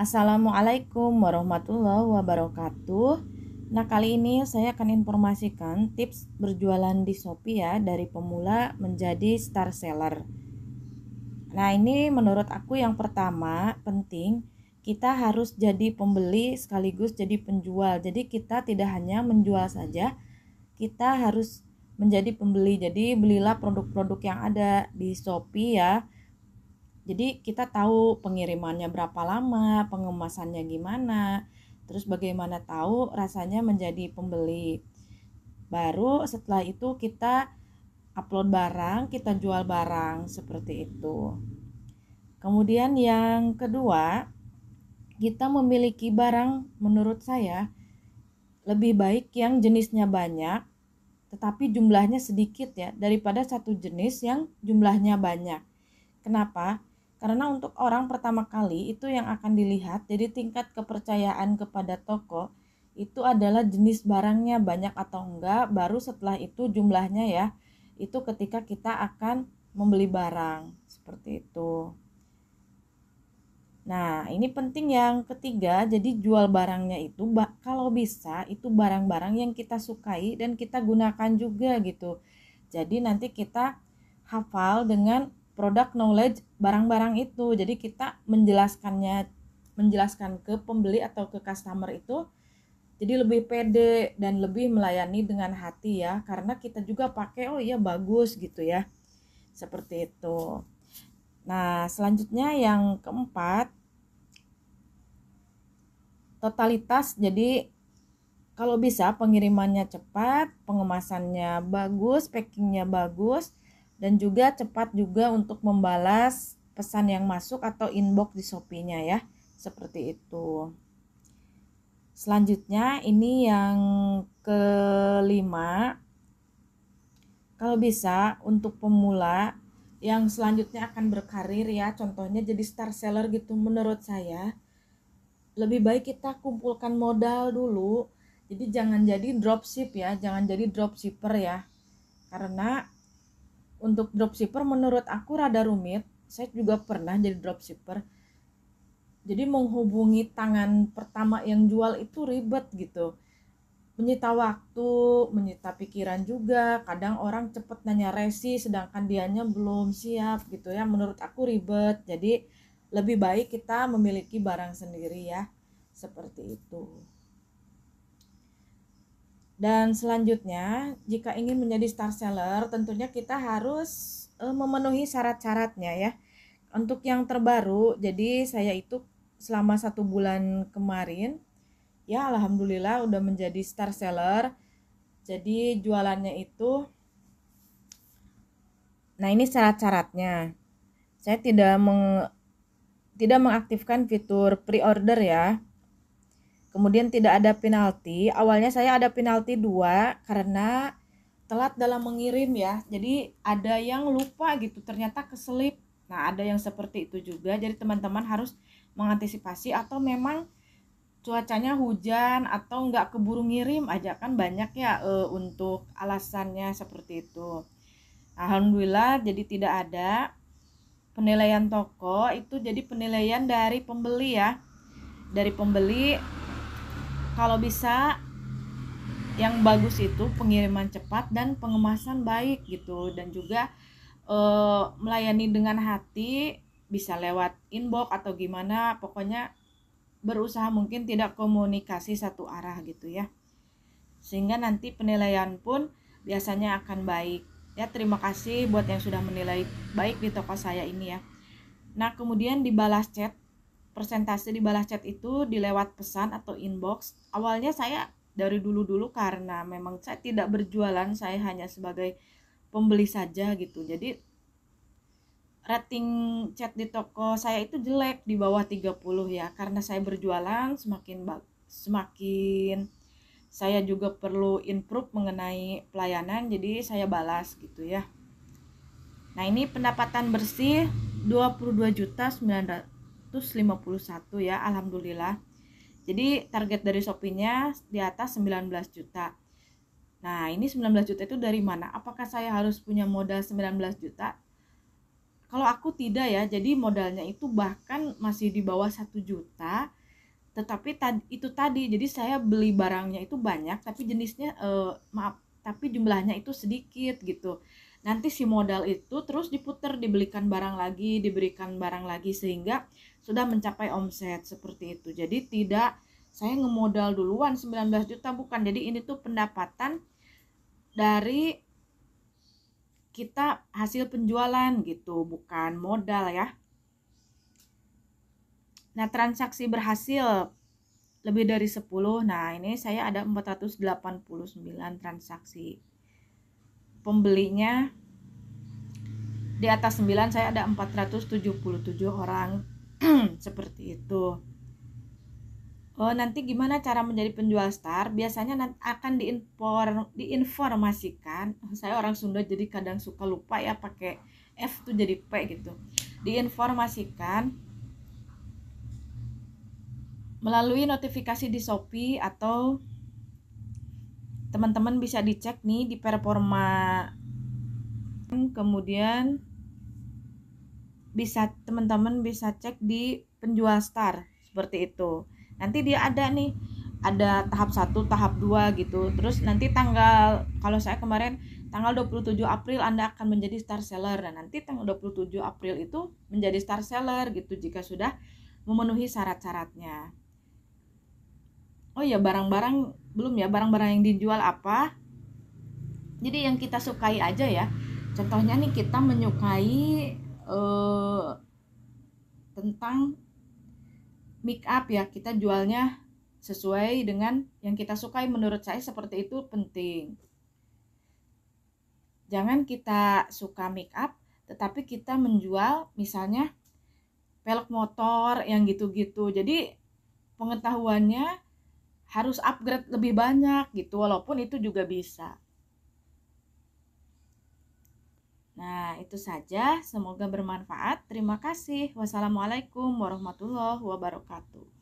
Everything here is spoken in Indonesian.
Assalamualaikum warahmatullahi wabarakatuh. Nah, kali ini saya akan informasikan tips berjualan di Shopee ya, dari pemula menjadi star seller. Nah, ini menurut aku yang pertama penting, kita harus jadi pembeli sekaligus jadi penjual. Jadi kita tidak hanya menjual saja, kita harus menjadi pembeli. Jadi belilah produk-produk yang ada di Shopee ya. Jadi kita tahu pengirimannya berapa lama, pengemasannya gimana, terus bagaimana tahu rasanya menjadi pembeli. Baru setelah itu kita upload barang, kita jual barang seperti itu. Kemudian yang kedua, kita memiliki barang menurut saya lebih baik yang jenisnya banyak tetapi jumlahnya sedikit ya, daripada satu jenis yang jumlahnya banyak. Kenapa? Karena untuk orang pertama kali itu yang akan dilihat, jadi tingkat kepercayaan kepada toko itu adalah jenis barangnya banyak atau enggak, baru setelah itu jumlahnya ya, itu ketika kita akan membeli barang, seperti itu. Nah, ini penting yang ketiga, jadi jual barangnya itu kalau bisa itu barang-barang yang kita sukai dan kita gunakan juga gitu. Jadi nanti kita hafal dengan product knowledge barang-barang itu. Jadi kita menjelaskan ke pembeli atau ke customer itu jadi lebih pede dan lebih melayani dengan hati ya, karena kita juga pakai oh iya bagus gitu ya. Seperti itu. Nah, selanjutnya yang keempat, totalitas. Jadi kalau bisa pengirimannya cepat, pengemasannya bagus, packingnya bagus, dan juga cepat juga untuk membalas pesan yang masuk atau inbox di Shopee-nya ya, seperti itu. Selanjutnya ini yang kelima, kalau bisa untuk pemula yang selanjutnya akan berkarir ya, contohnya jadi star seller gitu, menurut saya lebih baik kita kumpulkan modal dulu. Jadi jangan jadi dropship ya, jangan jadi dropshipper ya. Karena untuk dropshipper menurut aku rada rumit. Saya juga pernah jadi dropshipper. Jadi menghubungi tangan pertama yang jual itu ribet gitu. Menyita waktu, menyita pikiran juga. Kadang orang cepet nanya resi sedangkan dianya belum siap gitu ya. Menurut aku ribet. Jadi lebih baik kita memiliki barang sendiri ya. Seperti itu. Dan selanjutnya, jika ingin menjadi star seller, tentunya kita harus memenuhi syarat-syaratnya ya. Untuk yang terbaru, jadi saya itu selama 1 bulan kemarin, ya alhamdulillah udah menjadi star seller. Jadi jualannya itu, nah ini syarat-syaratnya. Saya tidak mengaktifkan fitur pre-order ya. Kemudian tidak ada penalti. Awalnya saya ada penalti 2 karena telat dalam mengirim ya. Jadi ada yang lupa gitu, ternyata keselip. Nah, ada yang seperti itu juga. Jadi teman-teman harus mengantisipasi, atau memang cuacanya hujan atau nggak keburu ngirim aja, kan banyak ya untuk alasannya seperti itu. Alhamdulillah jadi tidak ada. Penilaian toko itu jadi penilaian dari pembeli ya. Dari pembeli, kalau bisa yang bagus itu pengiriman cepat dan pengemasan baik gitu, dan juga melayani dengan hati, bisa lewat inbox atau gimana, pokoknya berusaha mungkin tidak komunikasi satu arah gitu ya, sehingga nanti penilaian pun biasanya akan baik ya. Terima kasih buat yang sudah menilai baik di toko saya ini ya. Nah, kemudian dibalas chat, persentase dibalas chat itu dilewat pesan atau inbox. Awalnya saya dari dulu karena memang saya tidak berjualan, saya hanya sebagai pembeli saja gitu. Jadi rating chat di toko saya itu jelek, di bawah 30 ya. Karena saya berjualan semakin saya juga perlu improve mengenai pelayanan, jadi saya balas gitu ya. Nah, ini pendapatan bersih 22.951 ya, alhamdulillah. Jadi target dari Shopee-nya di atas 19 juta. Nah, ini 19 juta itu dari mana? Apakah saya harus punya modal 19 juta? Kalau aku tidak ya, jadi modalnya itu bahkan masih di bawah 1 juta. Tetapi itu tadi, jadi saya beli barangnya itu banyak, tapi jenisnya tapi jumlahnya itu sedikit gitu. Nanti si modal itu terus diputar, diberikan barang lagi sehingga sudah mencapai omset seperti itu. Jadi tidak saya ngemodal duluan 19 juta, bukan. Jadi ini tuh pendapatan dari kita hasil penjualan gitu, bukan modal ya. Nah, transaksi berhasil lebih dari 10. Nah, ini saya ada 489 transaksi. Pembelinya di atas 9, saya ada 477 orang. Seperti itu. Oh, nanti gimana cara menjadi penjual star? Biasanya akan diinformasikan. Saya orang Sunda jadi kadang suka lupa ya, pakai F tuh jadi P gitu. Diinformasikan melalui notifikasi di Shopee, atau teman-teman bisa dicek nih di performa, kemudian teman-teman bisa cek di penjual star seperti itu. Nanti dia ada nih, ada tahap 1, tahap 2 gitu. Terus nanti kalau saya kemarin tanggal 27 April Anda akan menjadi star seller. Nah, nanti tanggal 27 April itu menjadi star seller gitu jika sudah memenuhi syarat-syaratnya. Oh ya, barang-barang belum ya, barang-barang yang dijual apa. Jadi yang kita sukai aja ya. Contohnya nih, kita menyukai tentang make up ya, kita jualnya sesuai dengan yang kita sukai. Menurut saya seperti itu penting. Jangan kita suka make up tetapi kita menjual misalnya pelek motor yang gitu-gitu. Jadi pengetahuannya harus upgrade lebih banyak gitu, walaupun itu juga bisa. Nah, itu saja. Semoga bermanfaat. Terima kasih. Wassalamualaikum warahmatullahi wabarakatuh.